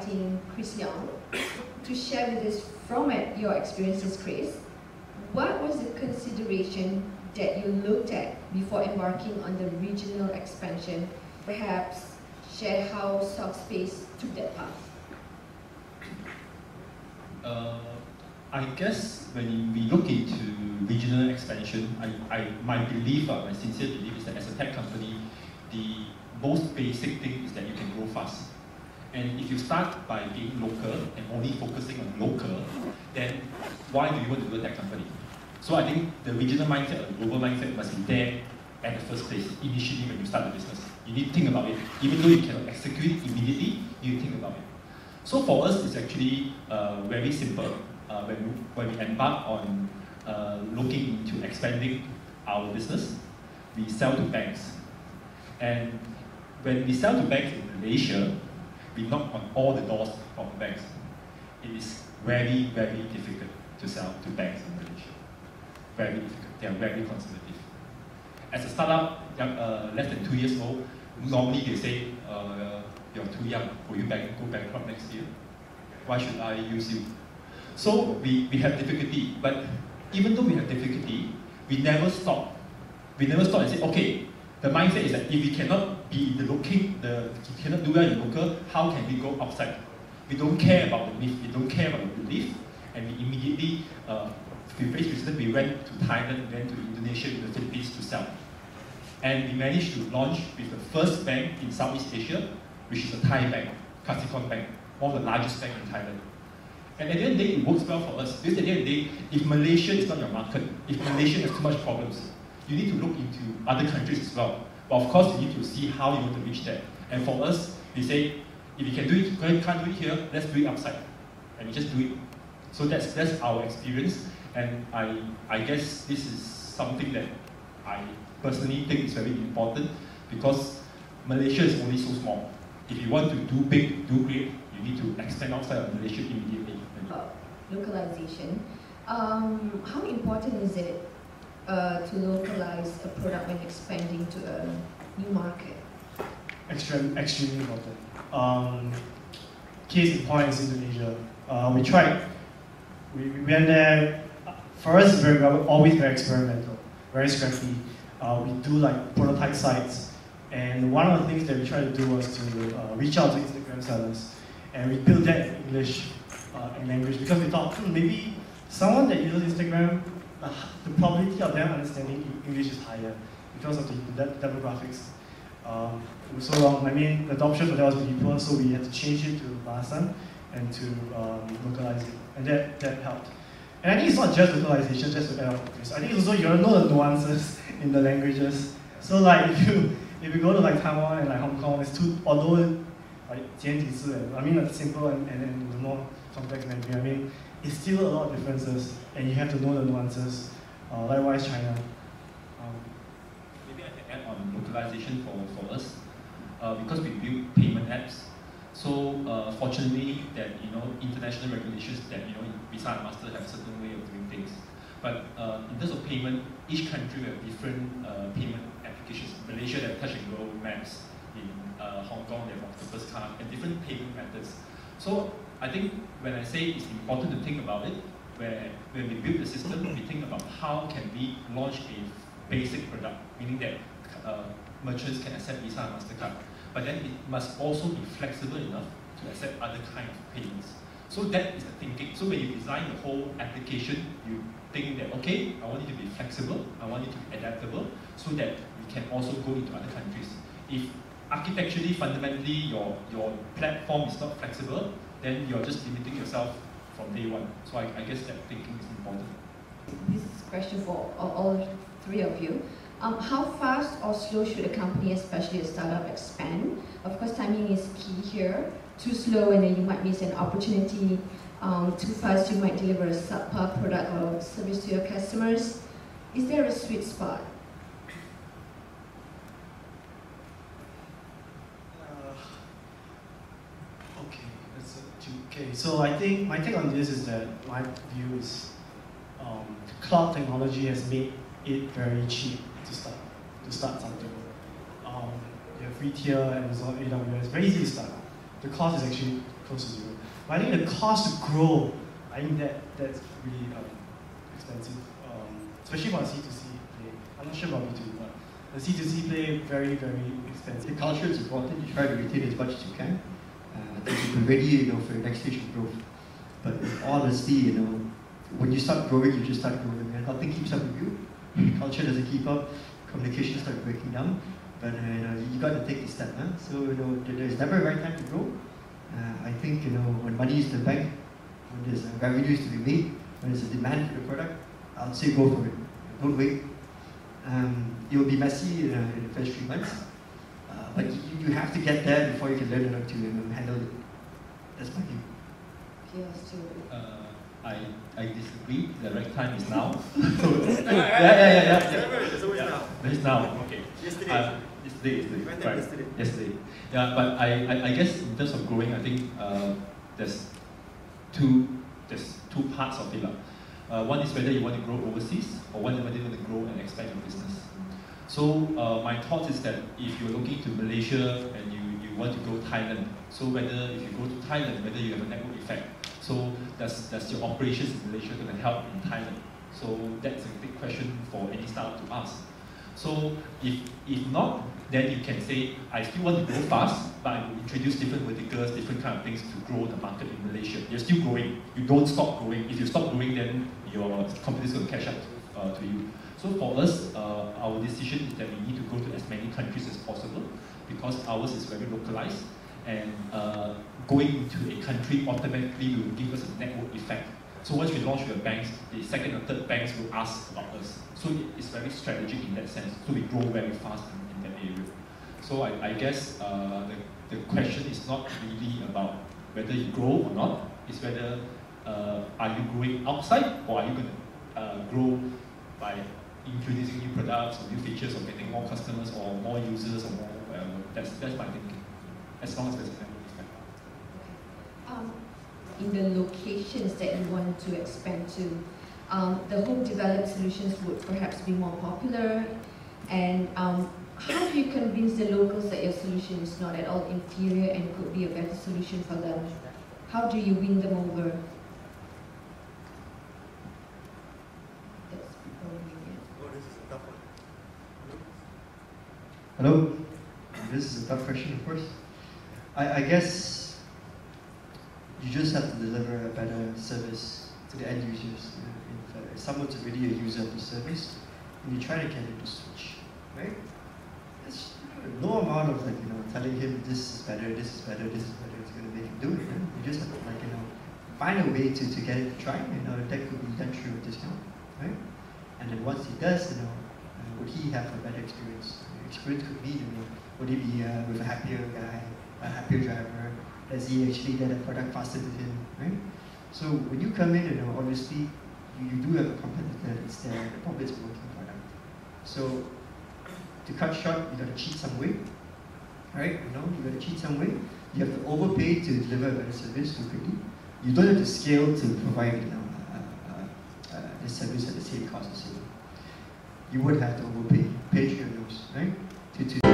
inviting Chris Young to share with us from your experiences, Chris. What was the consideration that you looked at before embarking on the regional expansion? Perhaps share how Subspace took that path. I guess when we look into regional expansion, my belief, my sincere belief is that as a tech company, the most basic thing is that you can grow fast. And if you start by being local and only focusing on local, then why do you want to do a tech company? So I think the regional mindset or the global mindset must be there at the first place, initially when you start the business. You need to think about it. Even though you cannot execute it immediately, you need to think about it. So for us, it's actually very simple. When we embark on looking into expanding our business, we sell to banks. And when we sell to banks in Malaysia, we knock on all the doors of banks. It is very, very difficult to sell to banks in Malaysia. Very difficult. They are very conservative. As a startup, less than 2 years old, normally they say, you're too young. Will you go bankrupt next year? Why should I use you? So we have difficulty, but even though we have difficulty, we never stop. We never stop and say, okay, the mindset is that if we cannot be in we cannot do well in local, how can we go outside? We don't care about the myth, we don't care about the belief, and we immediately, we faced resistance, we went to Thailand, we went to Indonesia, to the Philippines to sell. And we managed to launch with the first bank in Southeast Asia, which is a Thai bank, Kasikorn Bank, one of the largest banks in Thailand. And at the end of the day, it works well for us. Because at the end of the day, if Malaysia is not your market, if Malaysia has too much problems, you need to look into other countries as well. But of course, you need to see how you want to reach that. And for us, we say, if you can do it, can't do it here, let's do it outside. And we just do it. So that's our experience. And I guess this is something that I personally think is very important, because Malaysia is only so small. If you want to do big, do great, you need to expand outside of Malaysia immediately. Localization. How important is it to localize a product when expanding to a new market? Extremely important. Case in point is Indonesia. We tried. We went there. For us, we're always very experimental, very scrappy. We do like prototype sites, and one of the things that we tried to do was to reach out to Instagram sellers, and we built that in English and language, because we thought maybe someone that uses Instagram, the probability of them understanding English is higher because of the demographics. It was so long. I mean, the adoption for that was really poor, so we had to change it to Bahasan and to localize it, and that helped. And I think it's not just localization, just to add on this. I think it's also you know the nuances in the languages. So like if you go to like Taiwan and like Hong Kong, it's although like I mean it's simple and then the more complex language, I mean it's still a lot of differences, and you have to know the nuances. Likewise China. Maybe I can add on localization for us, because we build payment apps. So fortunately, that international regulations that Visa and Master have a certain way of doing things. But in terms of payment, each country will have different payment applications. Malaysia, they have touch and go maps. In Hong Kong, they have octopus card and different payment methods. So I think when I say it's important to think about it, where when we build the system, we think about how can we launch a basic product, meaning that merchants can accept Visa and MasterCard. But then it must also be flexible enough to accept other kind of payments. So that is the thinking. So when you design the whole application, you think that, okay, I want it to be flexible, I want it to be adaptable, so that we can also go into other countries. If architecturally, fundamentally, your platform is not flexible, then you're just limiting yourself from day one. So I guess that thinking is important. This is a question for all three of you. How fast or slow should a company, especially a startup, expand? Of course, timing is key here. Too slow and then you might miss an opportunity. Too fast, you might deliver a subpar product or service to your customers. Is there a sweet spot? Okay, so I think my take on this is that my view is cloud technology has made it very cheap to start something. You have free tier, Amazon, AWS, very easy to start. The cost is actually close to zero. But I think the cost to grow, I think that's really expensive, especially for a C2C play. I'm not sure about B2B, but the C2C play very, very expensive. The culture is important. You try to retain as much as you can. That you can ready, for your next stage of growth. But honestly, when you start growing, you just start growing, and nothing keeps up with you. The culture doesn't keep up. Communication starts breaking down. But you got to take the step. So there's never a right time to grow. I think when money is in the bank, when there's revenues to be made, when there's a demand for the product, I'll say go for it. Don't wait. It will be messy in the first 3 months, but you have to get there before you can learn enough to handle it. That's my view. Yes, I disagree. The right time is now. It's always now. It's now. Okay. Yesterday. Yesterday. Yesterday. Yeah, but I guess in terms of growing, I think there's two parts of it. One is whether you want to grow overseas, or whether you want to grow and expand your business. So my thought is that if you're looking to Malaysia and you want to go Thailand, so whether if you go to Thailand, whether you have a network effect. So does your operations in Malaysia going to help in Thailand? So that's a big question for any startup to ask. So if not, then you can say, I still want to grow fast, but I will introduce different verticals, different kind of things to grow the market in Malaysia. You're still growing. You don't stop growing. If you stop growing, then your competitors will catch up to you. So for us, our decision is that we need to go to as many countries as possible, because ours is very localized, and going into a country automatically will give us a network effect. So once we launch with banks, the second or third banks will ask about us. So it's very strategic in that sense. So we grow very fast in that area. So I guess the question is not really about whether you grow or not. It's whether are you growing outside, or are you going to grow by introducing new products or new features, or getting more customers or more users or more whatever. That's my thinking. As long as there's a network effect. In the locations that you want to expand to, the home developed solutions would perhaps be more popular, and how do you convince the locals that your solution is not at all inferior and could be a better solution for them? How do you win them over? That's probably it. Oh, this is a tough one. Hello? This is a tough question, of course. I guess you just have to deliver a better service to the end users. If someone's already a user of the service, and you try to get him to switch, right? There's no amount of telling him this is better, this is better, this is better, it's going to make him do it. You just have to find a way to get him to try, and that could be done through a discount, right? And then once he does, would he have a better experience? The experience could be, would he be with a happier guy, a happier driver? Does he actually get a product faster to him, right? So when you come in, obviously, you do have a competitor that's there, the problem is a working product. So to cut short, you got to cheat some way, right? You got to cheat some way. You have to overpay to deliver a better service too quickly. You don't have to scale to provide the service at the same cost as you. You would have to overpay, pay through your nose, right? To